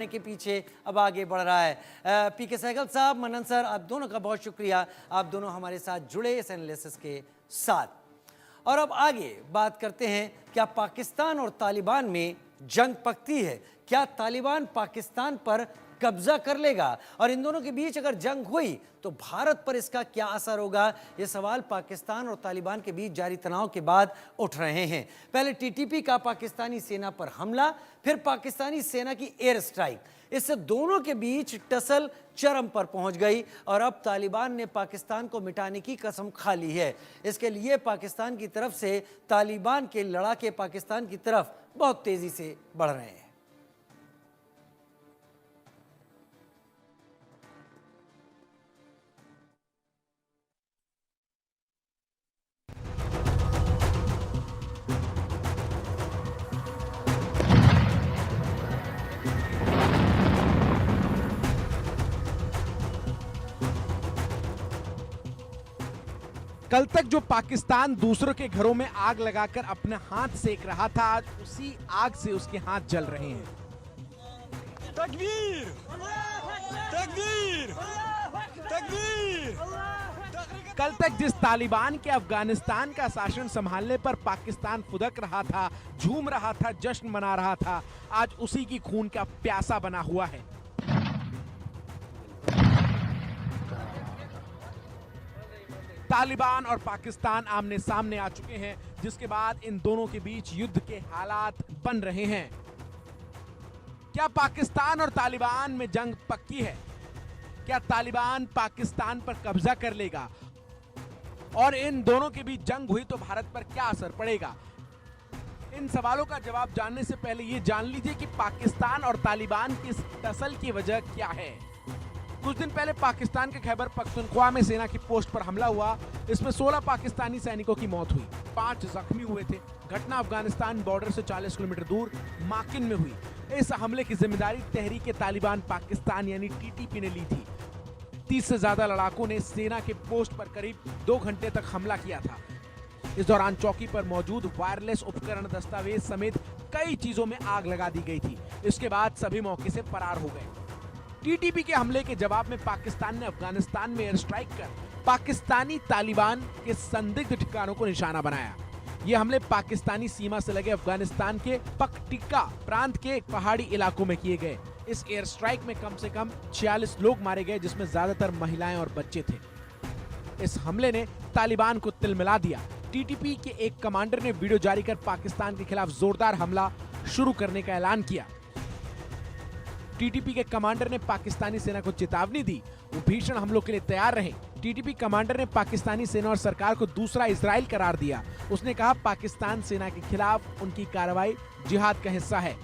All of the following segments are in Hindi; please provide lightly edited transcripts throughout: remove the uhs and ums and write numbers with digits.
के पीछे अब आगे बढ़ रहा है। पीके सहगल साहब, मनन सर, आप दोनों का बहुत शुक्रिया, आप दोनों हमारे साथ जुड़े इस एनालिसिस के साथ। और अब आगे बात करते हैं, क्या पाकिस्तान और तालिबान में जंग पकती है? क्या तालिबान पाकिस्तान पर कब्जा कर लेगा? और इन दोनों के बीच अगर जंग हुई तो भारत पर इसका क्या असर होगा? ये सवाल पाकिस्तान और तालिबान के बीच जारी तनाव के बाद उठ रहे हैं। पहले टीटीपी का पाकिस्तानी सेना पर हमला, फिर पाकिस्तानी सेना की एयर स्ट्राइक, इससे दोनों के बीच टसल चरम पर पहुंच गई और अब तालिबान ने पाकिस्तान को मिटाने की कसम खा ली है। इसके लिए पाकिस्तान की तरफ से तालिबान के लड़ाके पाकिस्तान की तरफ बहुत तेजी से बढ़ रहे हैं। कल तक जो पाकिस्तान दूसरों के घरों में आग लगाकर अपने हाथ सेक रहा था, आज उसी आग से उसके हाथ जल रहे हैं। तकबीर! तकबीर! तकबीर! कल तक जिस तालिबान के अफगानिस्तान का शासन संभालने पर पाकिस्तान फुदक रहा था, झूम रहा था, जश्न मना रहा था, आज उसी की खून का प्यासा बना हुआ है। तालिबान और पाकिस्तान आमने सामने आ चुके हैं, जिसके बाद इन दोनों के बीच युद्ध के हालात बन रहे हैं। क्या पाकिस्तान और तालिबान में जंग पक्की है? क्या तालिबान पाकिस्तान पर कब्जा कर लेगा? और इन दोनों के बीच जंग हुई तो भारत पर क्या असर पड़ेगा? इन सवालों का जवाब जानने से पहले ये जान लीजिए कि पाकिस्तान और तालिबान की इस टसल की वजह क्या है। कुछ दिन पहले पाकिस्तान के खैबर पख्तूनख्वा में सेना की पोस्ट पर हमला हुआ। इसमें 16 पाकिस्तानी सैनिकों की मौत हुई, 5 जख्मी हुए थे। घटना अफगानिस्तान बॉर्डर से 40 किलोमीटर दूर माकिन में हुई। इस हमले की जिम्मेदारी तहरीक तालिबान पाकिस्तान यानी टीटीपी ने ली थी। 30 से ज्यादा लड़ाकों ने सेना के पोस्ट पर करीब 2 घंटे तक हमला किया था। इस दौरान चौकी पर मौजूद वायरलेस उपकरण, दस्तावेज समेत कई चीजों में आग लगा दी गई थी। इसके बाद सभी मौके से फरार हो गए। टीटीपी के हमले के जवाब में पाकिस्तान ने अफगानिस्तान में एयर स्ट्राइक कर पाकिस्तानी तालिबान के संदिग्ध ठिकानों को निशाना बनाया। ये हमले पाकिस्तानी सीमा से लगे अफगानिस्तान के पकटिका प्रांत के पहाड़ी इलाकों में किए गए। इस एयर स्ट्राइक में कम से कम 46 लोग मारे गए, जिसमें ज्यादातर महिलाएं और बच्चे थे। इस हमले ने तालिबान को तिलमिला दिया। टीटीपी के एक कमांडर ने वीडियो जारी कर पाकिस्तान के खिलाफ जोरदार हमला शुरू करने का ऐलान किया। टीटीपी के कमांडर ने पाकिस्तानी सेना को चेतावनी दी, वो भीषण हमलों के लिए तैयार रहे। टीटीपी कमांडर ने पाकिस्तानी सेना और सरकार को दूसरा इजराइल करार दिया। उसने कहा पाकिस्तान सेना के खिलाफ उनकी कार्रवाई जिहाद का हिस्सा है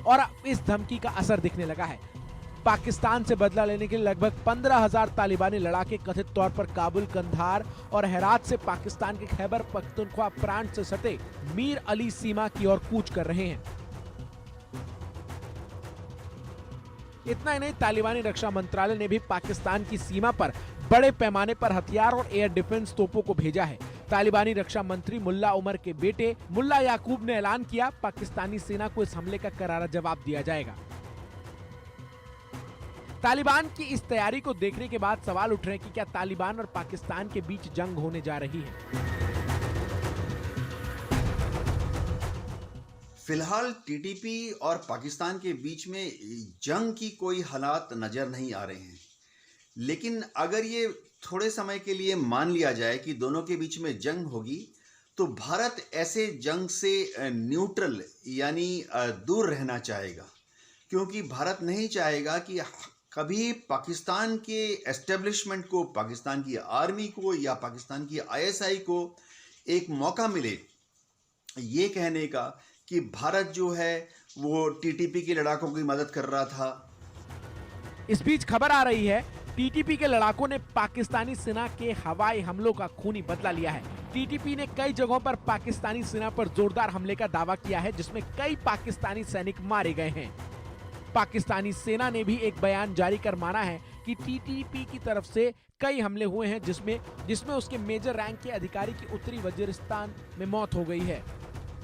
और अब इस धमकी का असर दिखने लगा है। पाकिस्तान से बदला लेने के लिए लगभग 15,000 तालिबानी लड़ाके कथित तौर पर काबुल, कंधार और हेरात से पाकिस्तान के खैबर पख्तूनख्वा प्रांत से सटे मीर अली सीमा की ओर कूच कर रहे हैं। इतना ही नहीं, तालिबानी रक्षा मंत्रालय ने भी पाकिस्तान की सीमा पर बड़े पैमाने पर हथियार और एयर डिफेंस तोपों को भेजा है। तालिबानी रक्षा मंत्री मुल्ला उमर के बेटे मुल्ला याकूब ने ऐलान किया, पाकिस्तानी सेना को इस हमले का करारा जवाब दिया जाएगा। तालिबान की इस तैयारी को देखने के बाद सवाल उठ रहे हैं कि क्या तालिबान और पाकिस्तान के बीच जंग होने जा रही है। फिलहाल टीटीपी और पाकिस्तान के बीच में जंग की कोई हालात नज़र नहीं आ रहे हैं, लेकिन अगर ये थोड़े समय के लिए मान लिया जाए कि दोनों के बीच में जंग होगी तो भारत ऐसे जंग से न्यूट्रल यानी दूर रहना चाहेगा, क्योंकि भारत नहीं चाहेगा कि कभी पाकिस्तान के एस्टेब्लिशमेंट को, पाकिस्तान की आर्मी को या पाकिस्तान की आईएसआई को एक मौका मिले ये कहने का कि भारत जो है वो टीटीपी के लड़ाकों की मदद कर रहा था। इस बीच खबर आ रही है, टीटीपी के लड़ाकों ने पाकिस्तानी सेना के हवाई हमलों का खूनी बदला लिया है। टीटीपी ने कई जगहों पर पाकिस्तानी सेना पर जोरदार हमले का दावा किया है, जिसमें कई पाकिस्तानी सैनिक मारे गए हैं। पाकिस्तानी सेना ने भी एक बयान जारी कर माना है कि टीटीपी की तरफ से कई हमले हुए हैं, जिसमें उसके मेजर रैंक के अधिकारी की उत्तरी वजीरिस्तान में मौत हो गई है।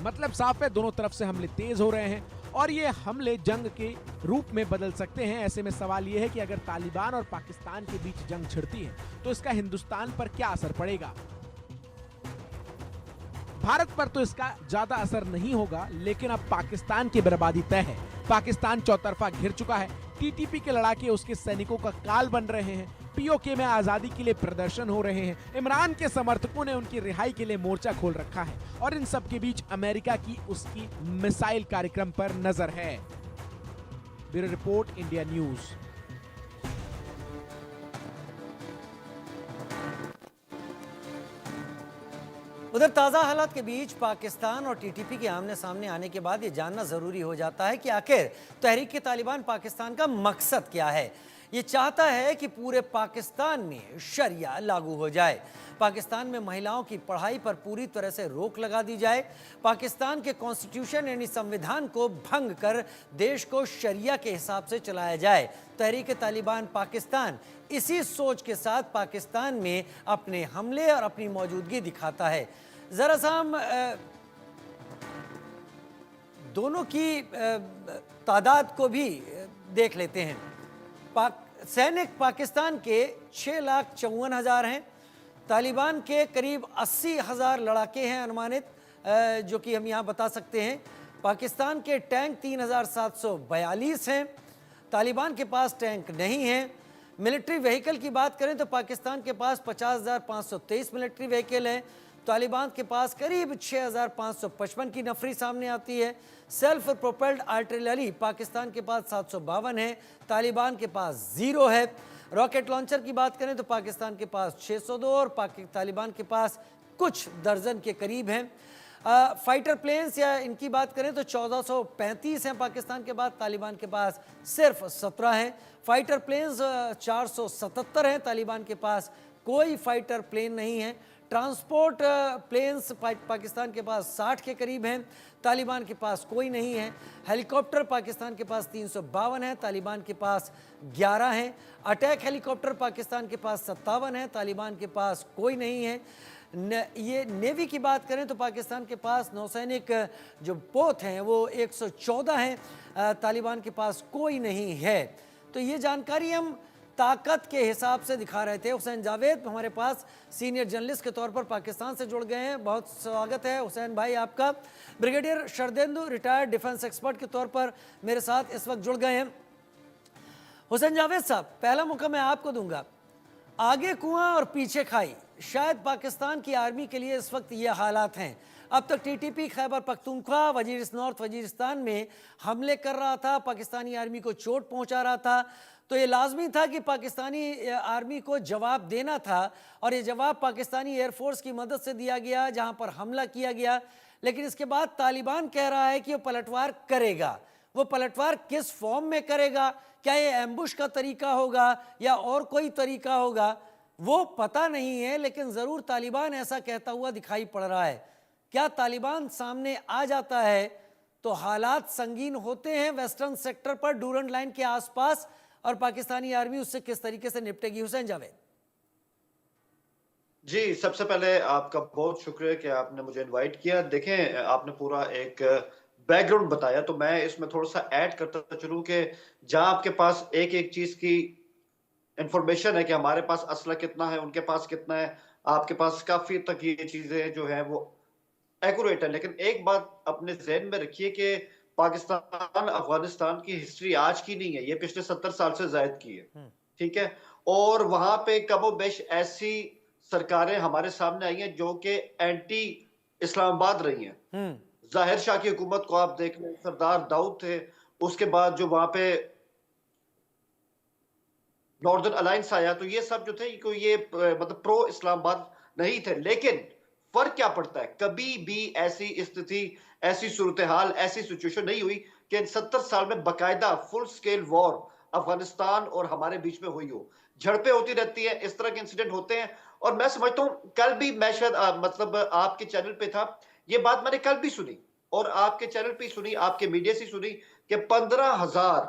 मतलब साफ है, दोनों तरफ से हमले तेज हो रहे हैं और ये हमले जंग के रूप में बदल सकते हैं। ऐसे में सवाल ये है कि अगर तालिबान और पाकिस्तान के बीच जंग छिड़ती है तो इसका हिंदुस्तान पर क्या असर पड़ेगा। भारत पर तो इसका ज्यादा असर नहीं होगा, लेकिन अब पाकिस्तान की बर्बादी तय है। पाकिस्तान चौतरफा घिर चुका है। टीटीपी के लड़ाके उसके सैनिकों का काल बन रहे हैं। पीओके में आजादी के लिए प्रदर्शन हो रहे हैं। इमरान के समर्थकों ने उनकी रिहाई के लिए मोर्चा खोल रखा है और इन सब के बीच अमेरिका की उसकी मिसाइल कार्यक्रम पर नजर है। Bureau report, India news. उधर ताज़ा हालात के बीच पाकिस्तान और टीटीपी के आमने सामने आने के बाद ये जानना ज़रूरी हो जाता है कि आखिर तहरीक तालिबान पाकिस्तान का मकसद क्या है। ये चाहता है कि पूरे पाकिस्तान में शरिया लागू हो जाए, पाकिस्तान में महिलाओं की पढ़ाई पर पूरी तरह से रोक लगा दी जाए, पाकिस्तान के कॉन्स्टिट्यूशन यानी संविधान को भंग कर देश को शरिया के हिसाब से चलाया जाए। तहरीक तालिबान पाकिस्तान इसी सोच के साथ पाकिस्तान में अपने हमले और अपनी मौजूदगी दिखाता है। ज़रा सा हम दोनों की तादाद को भी देख लेते हैं। सैनिक पाकिस्तान के 6,54,000 हैं, तालिबान के करीब 80,000 लड़ाके हैं अनुमानित, जो कि हम यहाँ बता सकते हैं। पाकिस्तान के टैंक 3,742 हैं, तालिबान के पास टैंक नहीं हैं। मिलिट्री व्हीकल की बात करें तो पाकिस्तान के पास 50,523 मिलिट्री व्हीकल हैं, तालिबान के पास करीब 6,555 की नफरी सामने आती है। सेल्फ प्रोपेल्ड आर्टिलरी पाकिस्तान के पास 752 है, तालिबान के पास 0 है। रॉकेट लॉन्चर की बात करें तो पाकिस्तान के पास 602 और तालिबान के पास कुछ दर्जन के करीब हैं। फाइटर प्लेन्स या इनकी बात करें तो 1435 हैं पाकिस्तान के पास, तालिबान के पास सिर्फ 17 हैं। फाइटर प्लेन्स 477 हैं, तालिबान के पास कोई फाइटर प्लेन नहीं है। ट्रांसपोर्ट प्लेन्स पाकिस्तान के पास 60 के करीब हैं, तालिबान के पास कोई नहीं है। हेलीकॉप्टर पाकिस्तान के पास 352 है, तालिबान के पास 11 हैं। अटैक हेलीकॉप्टर पाकिस्तान के पास 57 है, तालिबान के पास कोई नहीं है। ये नेवी की बात करें तो पाकिस्तान के पास नौसैनिक जो पोत हैं वो 114 हैं, तालिबान के पास कोई नहीं है। तो ये जानकारी हम ताकत के हिसाब से दिखा रहे थे। हुसैन जावेद हमारे पास सीनियर जर्नलिस्ट के तौर पर पाकिस्तान से जुड़ गए हैं, बहुत स्वागत है हुसैन भाई आपका। Brigadier Sharadendu retired defence expert के तौर पर मेरे साथ इस वक्त जुड़ गए हैं। हुसैन जावेद साहब, पहला मौका मैं आपको दूंगा। आगे कुआं और पीछे खाई, शायद पाकिस्तान की आर्मी के लिए इस वक्त ये हालात हैं। अब तक टीटीपी खैबर पख्तूनख्वा नॉर्थ वजीरिस्तान में हमले कर रहा था, पाकिस्तानी आर्मी को चोट पहुंचा रहा था, तो ये लाजमी था कि पाकिस्तानी आर्मी को जवाब देना था और ये जवाब पाकिस्तानी एयरफोर्स की मदद से दिया गया जहां पर हमला किया गया। लेकिन इसके बाद तालिबान कह रहा है कि वो पलटवार करेगा। वो पलटवार किस फॉर्म में करेगा, क्या ये एम्बुश का तरीका होगा या और कोई तरीका होगा, वो पता नहीं है, लेकिन ज़रूर तालिबान ऐसा कहता हुआ दिखाई पड़ रहा है। क्या तालिबान सामने आ जाता है तो हालात संगीन होते हैं वेस्टर्न सेक्टर पर, डूरंड लाइन के आसपास, और पाकिस्तानी आर्मी उससे किस तरीके से निपटेगी? हुसैन जावेद जी, सबसे पहले आपका बहुत शुक्रिया कि आपने मुझे इनवाइट किया। देखें, आपने पूरा एक बैकग्राउंड बताया, तो मैं इसमें थोड़ा सा ऐड करता चलूं कि जहां आपके पास एक एक चीज की इंफॉर्मेशन है कि हमारे पास असला कितना है, उनके पास कितना है, आपके पास काफी तक ये चीजें जो है वो एक्यूरेट है। लेकिन एक बात अपने जहन में रखिए कि पाकिस्तान अफगानिस्तान की हिस्ट्री आज की नहीं है, ये पिछले 70 साल से जायद की है, ठीक है। और वहां पे कमोबेश ऐसी सरकारें हमारे सामने आई हैं जो कि एंटी इस्लामाबाद रही हैं। जाहिर शाह की हुकूमत को आप देख लें, सरदार दाऊद थे, उसके बाद जो वहां पे नॉर्दर्न अलायंस आया, तो ये सब जो थे ये मतलब प्रो इस्लामाबाद नहीं थे। लेकिन फर्क क्या पड़ता है, कभी भी ऐसी स्थिति, ऐसी सूरत हाल, ऐसी सिचुएशन नहीं हुई कि इन 70 साल में बाकायदा फुल स्केल वॉर अफगानिस्तान और हमारे बीच में हुई हो। झड़पें होती रहती हैं, इस तरह के इंसिडेंट होते हैं। और मैं समझता हूं, कल भी मैं शायद मतलब आपके चैनल पे था, ये बात मैंने कल भी सुनी और आपके चैनल पे सुनी, आपके मीडिया से सुनी कि 15,000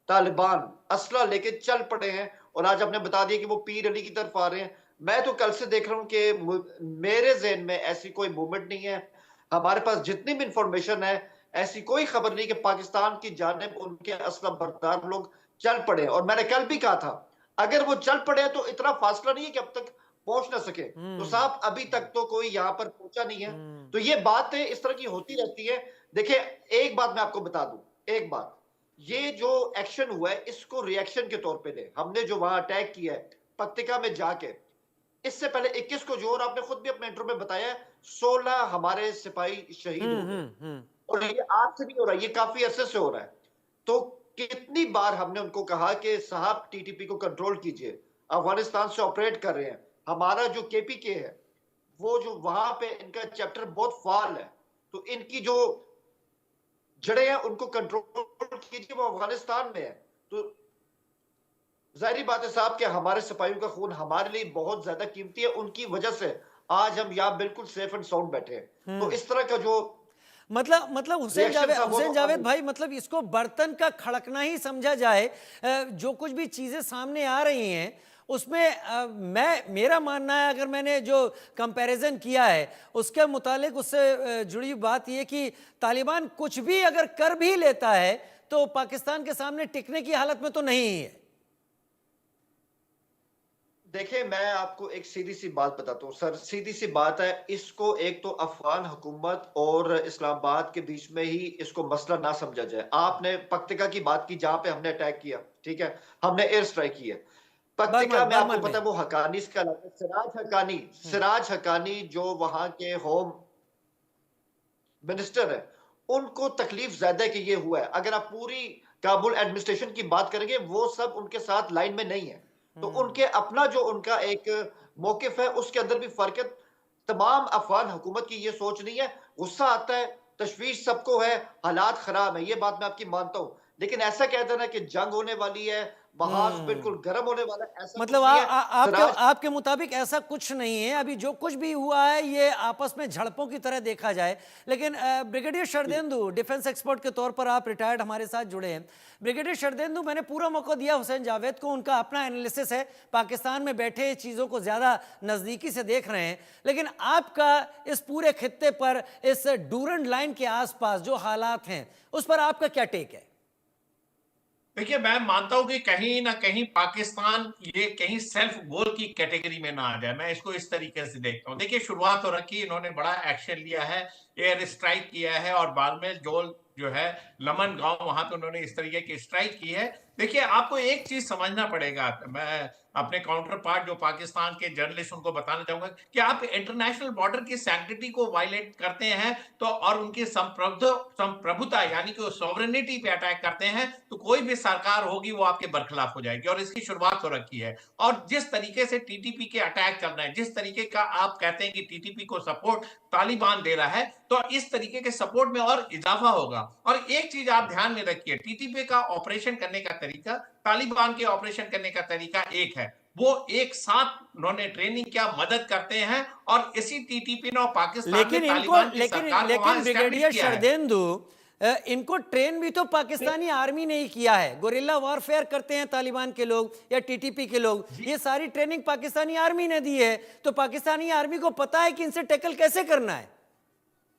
तालिबान असला लेके चल पड़े हैं और आज आपने बता दिया कि वो पीर अली की तरफ आ रहे हैं। मैं तो कल से देख रहा हूं कि मेरे जहन में ऐसी कोई मूवमेंट नहीं है। हमारे पास जितनी भी इंफॉर्मेशन है, ऐसी कोई खबर नहीं कि पाकिस्तान की जानिब उनके असलम बरदार लोग चल पड़े। और मैंने कल भी कहा था, अगर वो चल पड़े तो इतना फासला नहीं है कि अब तक पहुंच ना सके। तो साहब अभी तक तो कोई यहाँ पर पहुंचा नहीं है। तो ये बातें इस तरह की होती रहती है। देखिए, एक बात मैं आपको बता दूं, एक बात, ये जो एक्शन हुआ है इसको रिएक्शन के तौर पे ले। हमने जो वहां अटैक किया है पक्तिका में जाके, इससे पहले 21 को जो, और आपने खुद भी अपने इंटरव्यू में बताया, 16 हमारे सिपाही शहीद हो गए। और ये आज से नहीं हो रहा, ये काफी अरसे से हो रहा है। तो कितनी बार हमने उनको कहा कि साहब टीटीपी को कंट्रोल कीजिए, अफगानिस्तान से ऑपरेट कर रहे हैं। हमारा जो केपीके है, वो जो वहां पे इनका चैप्टर बहुत फाल है, तो इनकी जो जड़ें हैं उनको कंट्रोल कीजिए, वो अफगानिस्तान में है। तो जाहिर बात है साहब कि हमारे सिपाहियों का खून हमारे लिए बहुत ज्यादा कीमती है। उनकी वजह से आज हम यहाँ बिल्कुल सेफ एंड साउंड बैठे हैं। तो इस तरह का जो मतलब रिएक्शन था वो हुसैन तो जावेद भाई, मतलब इसको बर्तन का खड़कना ही समझा जाए। जो कुछ भी चीजें सामने आ रही हैं उसमें मेरा मानना है, अगर मैंने जो कंपैरिजन किया है उसके मुतालिक, उससे जुड़ी बात यह कि तालिबान कुछ भी अगर कर भी लेता है तो पाकिस्तान के सामने टिकने की हालत में तो नहीं है। देखिए, मैं आपको एक सीधी सी बात बताता हूँ सर, सीधी सी बात है। इसको एक तो अफगान हुकूमत और इस्लामाबाद के बीच में ही इसको मसला ना समझा जाए। आपने पक्तिका की बात की जहां पे हमने अटैक किया, ठीक है, हमने एयर स्ट्राइक किया पक्तिका में। आपको पता है वो हकानी का इलाका, सिराज हकानी जो वहां के होम मिनिस्टर है, उनको तकलीफ ज्यादा है कि ये हुआ है। अगर आप पूरी काबुल एडमिनिस्ट्रेशन की बात करेंगे, वो सब उनके साथ लाइन में नहीं है। तो उनके अपना जो उनका एक मौकिफ है उसके अंदर भी फर्क है। तमाम अफगान हुकूमत की ये सोच नहीं है। गुस्सा आता है, तशवीश सबको है, हालात खराब है, ये बात मैं आपकी मानता हूं। लेकिन ऐसा कह देना कि जंग होने वाली है, महाज बिल्कुल गर्म होने वाला है, ऐसा मतलब कुछ नहीं है। आपके मुताबिक ऐसा कुछ नहीं है। अभी जो कुछ भी हुआ है ये आपस में झड़पों की तरह देखा जाए। लेकिन ब्रिगेडियर शरदेंदु, डिफेंस एक्सपर्ट के तौर पर आप रिटायर्ड हमारे साथ जुड़े हैं। ब्रिगेडियर शरदेंदु, मैंने पूरा मौका दिया हुसैन जावेद को, उनका अपना एनालिसिस है, पाकिस्तान में बैठे चीज़ों को ज़्यादा नज़दीकी से देख रहे हैं। लेकिन आपका इस पूरे खित्ते पर, इस डूरंड लाइन के आसपास जो हालात हैं उस पर आपका क्या टेक है? देखिए, मैं मानता हूं कि कहीं ना कहीं पाकिस्तान ये कहीं सेल्फ गोल की कैटेगरी में ना आ जाए। मैं इसको इस तरीके से देखता हूं। देखिए, शुरुआत तो रखी, इन्होंने बड़ा एक्शन लिया है, एयर स्ट्राइक किया है, और बाद में जो है लमन गांव, वहां पे उन्होंने इस तरीके की स्ट्राइक की है। देखिए, आपको एक चीज समझना पड़ेगा, मैं अपने काउंटर पार्ट जो पाकिस्तान के जर्नलिस्ट उनको बताना चाहूंगा कि आप इंटरनेशनल बॉर्डर की सैंक्टिटी को वायलेट करते हैं तो, और उनकी संप्रभुता यानी कि सॉवरेनिटी पे अटैक करते हैं, तो कोई भी सरकार होगी वो आपके बरखिलाफ हो जाएगी। और इसकी शुरुआत हो रखी है। और जिस तरीके से टीटीपी के अटैक चल रहे हैं, जिस तरीके का आप कहते हैं कि टीटीपी को सपोर्ट तालिबान दे रहा है, तो इस तरीके के सपोर्ट में और इजाफा होगा। और एक चीज आप ध्यान में रखिए, टीटीपी का ऑपरेशन करने का तरीका, तालिबान के ऑपरेशन करने का तरीका एक है। वो एक साथ उन्होंने ट्रेनिंग किया, मदद करते हैं, और इसी टीटीपी ने पाकिस्तान में तालिबान की सरकार को वहां ब्रिगेडियर एस्टैब्लिश किया है। शरदेंदु, इनको ट्रेन भी तो पाकिस्तानी आर्मी ने ही किया है। गोरिल्ला वॉरफेयर करते हैं तालिबान के लोग या टीटीपी के लोग, ये सारी ट्रेनिंग पाकिस्तानी आर्मी ने दी है। तो पाकिस्तानी आर्मी को पता है कि इनसे टैकल कैसे करना है।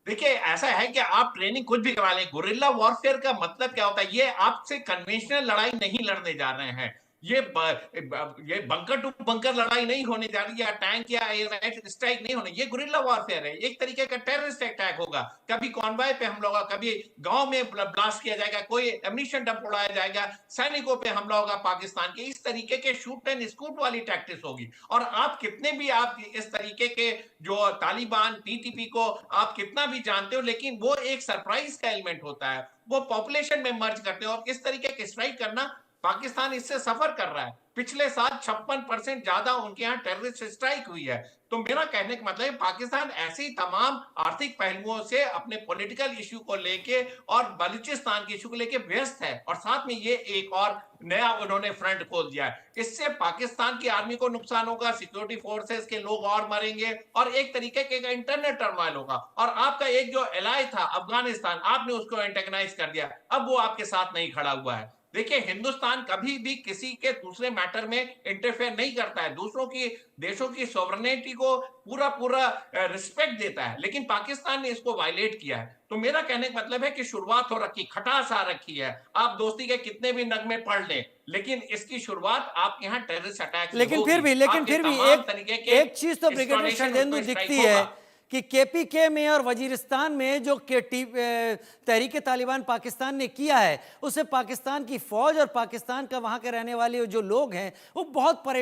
देखिए, ऐसा है कि आप ट्रेनिंग कुछ भी करवा लें, गुरिल्ला वॉरफेयर का मतलब क्या होता है? ये आपसे कन्वेंशनल लड़ाई नहीं लड़ने जा रहे हैं। ये बंकर टू बंकर लड़ाई नहीं होने जा रही, या टैंक या एयर स्ट्राइक नहीं होने। ये गुरिल्ला वॉरफेयर है, एक तरीके का टेररिस्ट अटैक होगा। कभी कॉन्वॉय पे हमला होगा, कभी गांव में ब्लास्ट किया जाएगा, कोई एमिनिशन डंप उड़ाया जाएगा, सैनिकों पे हमला होगा पाकिस्तान के। इस तरीके के शूट एंड स्कूट वाली टैक्टिक्स होगी। और आप कितने भी आप इस तरीके के जो तालिबान टीटीपी को आप कितना भी जानते हो, लेकिन वो एक सरप्राइज का एलिमेंट होता है, वो पॉपुलेशन में मर्ज करते हो। और इस तरीके के स्ट्राइक करना, पाकिस्तान इससे सफर कर रहा है। पिछले साल 56% ज्यादा उनके यहाँ टेररिस्ट स्ट्राइक हुई है। तो मेरा कहने का मतलब है, पाकिस्तान ऐसी तमाम आर्थिक पहलुओं से अपने पॉलिटिकल इश्यू को लेके और बलूचिस्तान के इश्यू को लेके व्यस्त है। और साथ में ये एक और नया उन्होंने फ्रंट खोल दिया है। इससे पाकिस्तान की आर्मी को नुकसान होगा, सिक्योरिटी फोर्सेस के लोग और मरेंगे, और एक तरीके का इंटरनल टर्मोइल होगा। और आपका एक जो एलाय था अफगानिस्तान, आपने उसको एंटेगनाइज कर दिया, अब वो आपके साथ नहीं खड़ा हुआ है। देखिए, हिंदुस्तान कभी भी किसी के दूसरे मैटर में इंटरफेयर नहीं करता है, दूसरों की देशों की सॉवरेनिटी को पूरा पूरा रिस्पेक्ट देता है, लेकिन पाकिस्तान ने इसको वायलेट किया है। तो मेरा कहने का मतलब है कि शुरुआत हो रखी, खटास आ रखी है। आप दोस्ती के कितने भी नगमे पढ़ लें, लेकिन इसकी शुरुआत आपके यहाँ टेररिस्ट अटैक से लेकिन होगी। फिर भी आपके तमाम एक तरीके के एक चीज तो ब्रिगेडियर एक्सटॉर्नेशन शरदेंदु उसमें दिखती स्ट्राइक है होगा। कि केपीके में और वजीरिस्तान में जो तहरीक तालिबान पाकिस्तान ने किया है, उससे पाकिस्तान की फौज और पाकिस्तान का वहां के रहने वाले जो लोग हैं वो बहुत परेशान